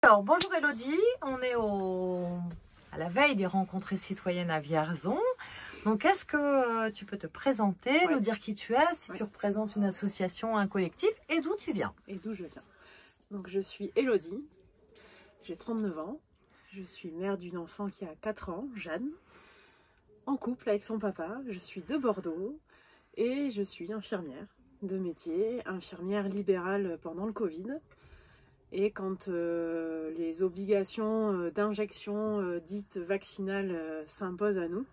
Alors, bonjour Elodie, on est à la veille des rencontres citoyennes à Vierzon. Donc, est-ce que tu peux te présenter, nous dire qui tu es, si tu représentes une association, un collectif, et d'où tu viens? Et d'où je viens. Donc, je suis Elodie, j'ai 39 ans, je suis mère d'une enfant qui a 4 ans, Jeanne, en couple avec son papa, je suis de Bordeaux et je suis infirmière de métier, infirmière libérale pendant le Covid. Et quand les obligations d'injection dites vaccinales s'imposent à nous,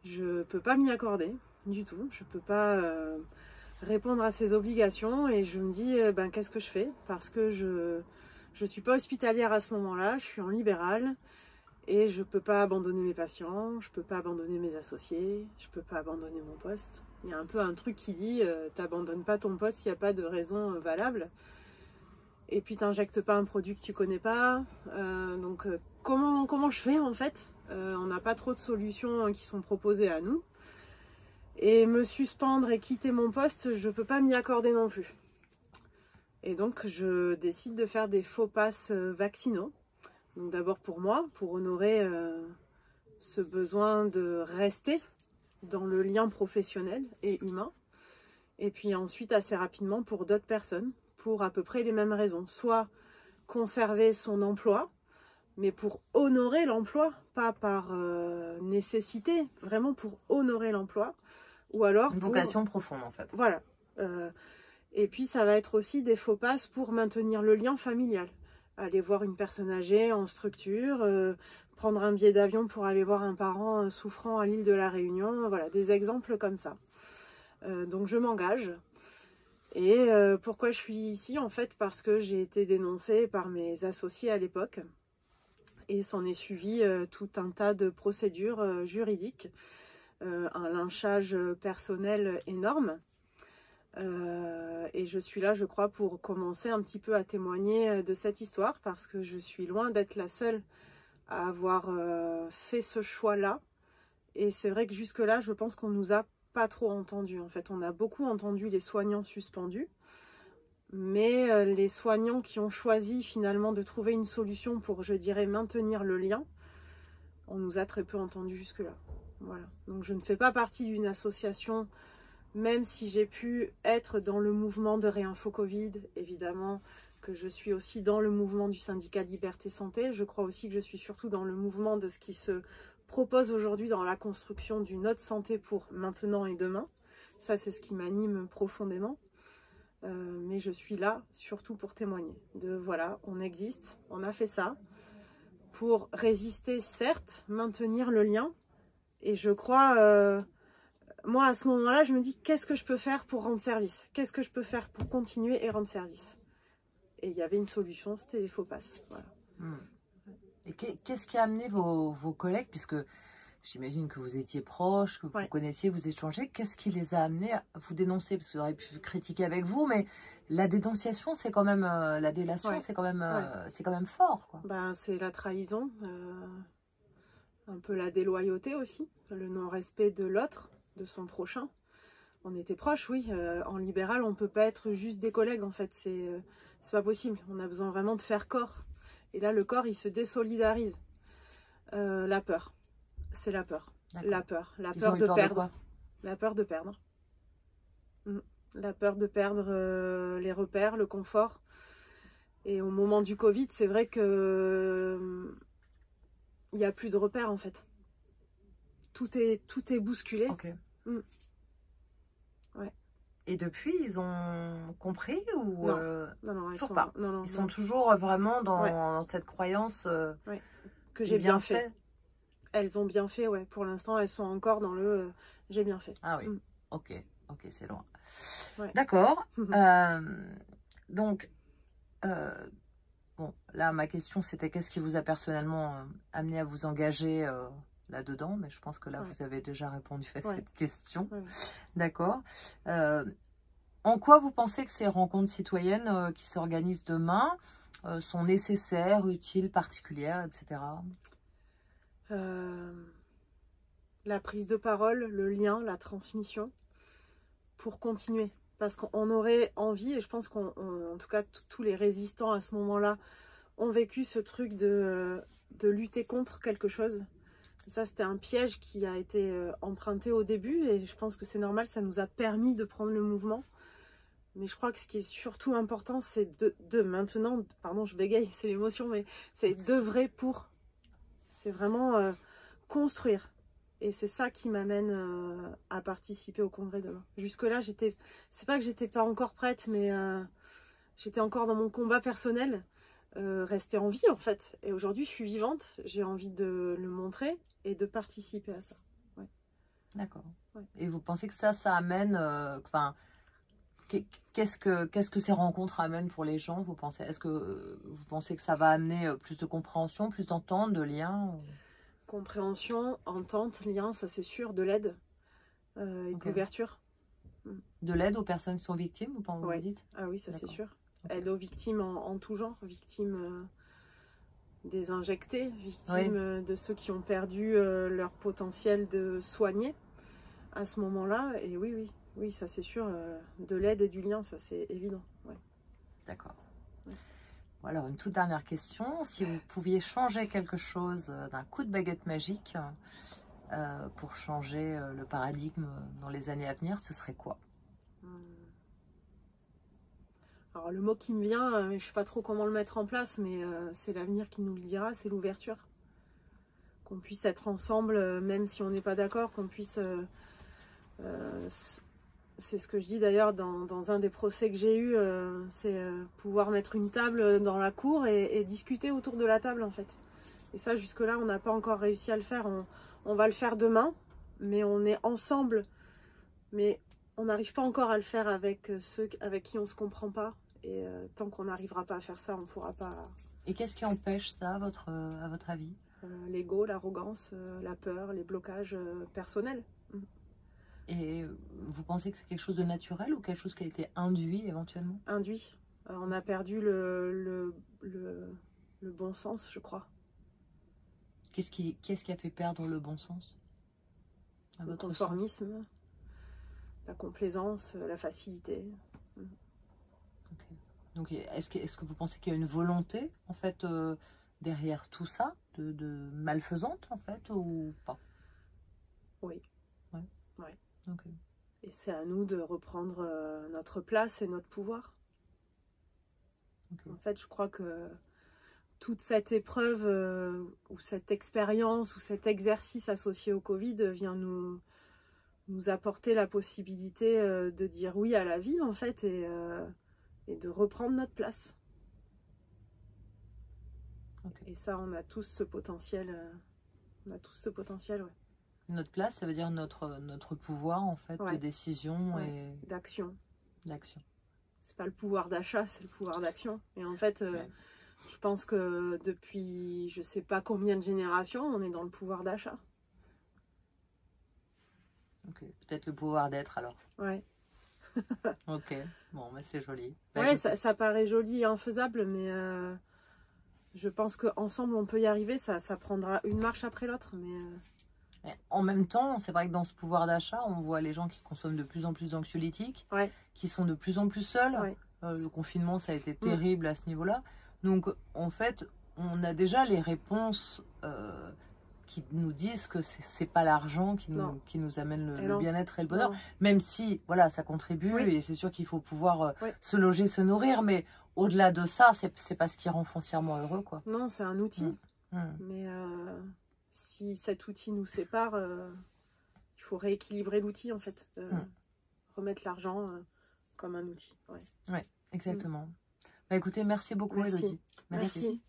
je ne peux pas m'y accorder du tout. Je ne peux pas répondre à ces obligations et je me dis qu'est-ce que je fais? Parce que je ne suis pas hospitalière à ce moment-là, je suis en libéral et je ne peux pas abandonner mes patients, je ne peux pas abandonner mes associés, je ne peux pas abandonner mon poste. Il y a un peu un truc qui dit t'abandonnes pas ton poste s'il n'y a pas de raison valable. Et puis t'injectes pas un produit que tu connais pas. Comment je fais en fait? On n'a pas trop de solutions qui sont proposées à nous. Et me suspendre et quitter mon poste, je peux pas m'y accorder non plus. Et donc je décide de faire des faux passes vaccinaux. Donc d'abord pour moi, pour honorer ce besoin de rester dans le lien professionnel et humain. Et puis ensuite assez rapidement pour d'autres personnes, pour à peu près les mêmes raisons. Soit conserver son emploi, mais pour honorer l'emploi, pas par nécessité, vraiment pour honorer l'emploi. Ou alors une vocation profonde en fait. Voilà. Et puis ça va être aussi des faux passes pour maintenir le lien familial. Aller voir une personne âgée en structure, prendre un billet d'avion pour aller voir un parent souffrant à l'île de la Réunion. Voilà, des exemples comme ça. Donc je m'engage. Et pourquoi je suis ici? En fait, parce que j'ai été dénoncée par mes associés à l'époque. Et s'en est suivi tout un tas de procédures juridiques. Un lynchage personnel énorme. Et je suis là, je crois, pour commencer un petit peu à témoigner de cette histoire. Parce que je suis loin d'être la seule à avoir fait ce choix-là. Et c'est vrai que jusque-là, je pense qu'on nous a pas trop entendu. En fait, on a beaucoup entendu les soignants suspendus, mais les soignants qui ont choisi finalement de trouver une solution pour, je dirais, maintenir le lien, on nous a très peu entendu jusque-là. Voilà. Donc je ne fais pas partie d'une association, même si j'ai pu être dans le mouvement de Réinfo Covid, évidemment que je suis aussi dans le mouvement du syndicat Liberté Santé. Je crois aussi que je suis surtout dans le mouvement de ce qui se propose aujourd'hui dans la construction d'une autre santé pour maintenant et demain. Ça, c'est ce qui m'anime profondément. Mais je suis là surtout pour témoigner. Voilà, on existe, on a fait ça pour résister, certes, maintenir le lien. Et je crois, moi, à ce moment-là, je me dis, qu'est-ce que je peux faire pour rendre service? Qu'est-ce que je peux faire pour continuer et rendre service? Et il y avait une solution, c'était les faux passes. Voilà. Et qu'est-ce qui a amené vos collègues, puisque j'imagine que vous étiez proches, que vous connaissiez, vous échangez, qu'est-ce qui les a amenés à vous dénoncer? Parce que vous auriez pu critiquer avec vous, mais la dénonciation, c'est quand même, la délation, c'est quand même fort, quoi. Ben, c'est la trahison, un peu la déloyauté aussi, le non-respect de l'autre, de son prochain. On était proches, oui. En libéral, on ne peut pas être juste des collègues, en fait. C'est pas possible. On a besoin vraiment de faire corps. Et là, le corps, il se désolidarise. La peur. C'est la peur. La peur. La peur de perdre. La peur de perdre. La peur de perdre les repères, le confort. Et au moment du Covid, c'est vrai que il n'y a plus de repères, en fait. Tout est bousculé. Okay. Ouais. Et depuis, ils ont compris ou non, toujours pas. Ils sont toujours vraiment dans cette croyance que j'ai bien fait. Elles ont bien fait, ouais. Pour l'instant, elles sont encore dans le j'ai bien fait. Ah oui. Ok, c'est loin. D'accord. Donc, bon, là, ma question, c'était qu'est-ce qui vous a personnellement amené à vous engager là-dedans, mais je pense que là, vous avez déjà répondu à cette question. D'accord. En quoi vous pensez que ces rencontres citoyennes qui s'organisent demain sont nécessaires, utiles, particulières, etc. La prise de parole, le lien, la transmission, pour continuer. Parce qu'on aurait envie, et je pense qu'en tout cas, tous les résistants à ce moment-là ont vécu ce truc de lutter contre quelque chose. Et ça, c'était un piège qui a été emprunté au début, et je pense que c'est normal, ça nous a permis de prendre le mouvement. Mais je crois que ce qui est surtout important, c'est de maintenant, pardon, je bégaye, c'est l'émotion, mais c'est d'œuvrer pour. C'est vraiment construire. Et c'est ça qui m'amène à participer au congrès demain. Jusque-là, c'est pas que j'étais pas encore prête, mais j'étais encore dans mon combat personnel, rester en vie en fait. Et aujourd'hui, je suis vivante, j'ai envie de le montrer et de participer à ça. Ouais. D'accord. Ouais. Et vous pensez que ça amène, qu'est-ce que ces rencontres amènent pour les gens, vous pensez? Est-ce que vous pensez que ça va amener plus de compréhension, plus d'entente, de lien? Compréhension, entente, lien, ça c'est sûr, de l'aide et d'ouverture. De l'aide aux personnes qui sont victimes, vous pensez, vous dites? Ah oui, ça c'est sûr. Aide aux victimes en tout genre, victimes des injectés, victimes de ceux qui ont perdu leur potentiel de soigner à ce moment-là. Et oui, ça c'est sûr, de l'aide et du lien, ça c'est évident. Ouais. D'accord. Ouais. Bon, alors une toute dernière question, si vous pouviez changer quelque chose d'un coup de baguette magique pour changer le paradigme dans les années à venir, ce serait quoi? Alors le mot qui me vient, je ne sais pas trop comment le mettre en place, mais c'est l'avenir qui nous le dira, c'est l'ouverture. Qu'on puisse être ensemble, même si on n'est pas d'accord, qu'on puisse... c'est ce que je dis d'ailleurs dans un des procès que j'ai eu, c'est pouvoir mettre une table dans la cour et discuter autour de la table en fait. Et ça jusque-là on n'a pas encore réussi à le faire, on va le faire demain, mais on est ensemble, mais on n'arrive pas encore à le faire avec ceux avec qui on ne se comprend pas. Et tant qu'on n'arrivera pas à faire ça, on ne pourra pas... Et qu'est-ce qui empêche ça, à votre avis? L'ego, l'arrogance, la peur, les blocages personnels. Et vous pensez que c'est quelque chose de naturel ou quelque chose qui a été induit éventuellement? Induit. On a perdu le bon sens, je crois. Qu'est-ce qui a fait perdre le bon sens? Le conformisme, la complaisance, la facilité. Okay. Donc, est-ce que vous pensez qu'il y a une volonté, en fait, derrière tout ça, de malfaisante, en fait, ou pas? Oui. Ouais. Okay. Et c'est à nous de reprendre notre place et notre pouvoir. Okay. En fait, je crois que toute cette épreuve ou cette expérience ou cet exercice associé au Covid vient nous apporter la possibilité de dire oui à la vie, en fait, et de reprendre notre place. Okay. Et ça, on a tous ce potentiel. Ouais. Notre place, ça veut dire notre pouvoir, en fait, de décision et d'action. D'action. C'est pas le pouvoir d'achat, c'est le pouvoir d'action. Et en fait, je pense que depuis je sais pas combien de générations, on est dans le pouvoir d'achat. Ok, peut-être le pouvoir d'être alors. Ouais. Ok, bon, mais c'est joli. Ouais, ça paraît joli et infaisable, mais je pense qu'ensemble on peut y arriver. Ça prendra une marche après l'autre, mais... En même temps, c'est vrai que dans ce pouvoir d'achat, on voit les gens qui consomment de plus en plus d'anxiolytiques, qui sont de plus en plus seuls. Le confinement, ça a été terrible à ce niveau-là. Donc, en fait, on a déjà les réponses qui nous disent que c'est pas l'argent qui nous amène le bien-être et le bonheur. Même si, voilà, ça contribue et c'est sûr qu'il faut pouvoir se loger, se nourrir. Mais au-delà de ça, c'est pas ce qui rend foncièrement heureux, quoi. Non, c'est un outil. Mais... si cet outil nous sépare, il faut rééquilibrer l'outil en fait. Remettre l'argent comme un outil. Ouais, exactement. Bah, écoutez, merci beaucoup, Élodie. Merci.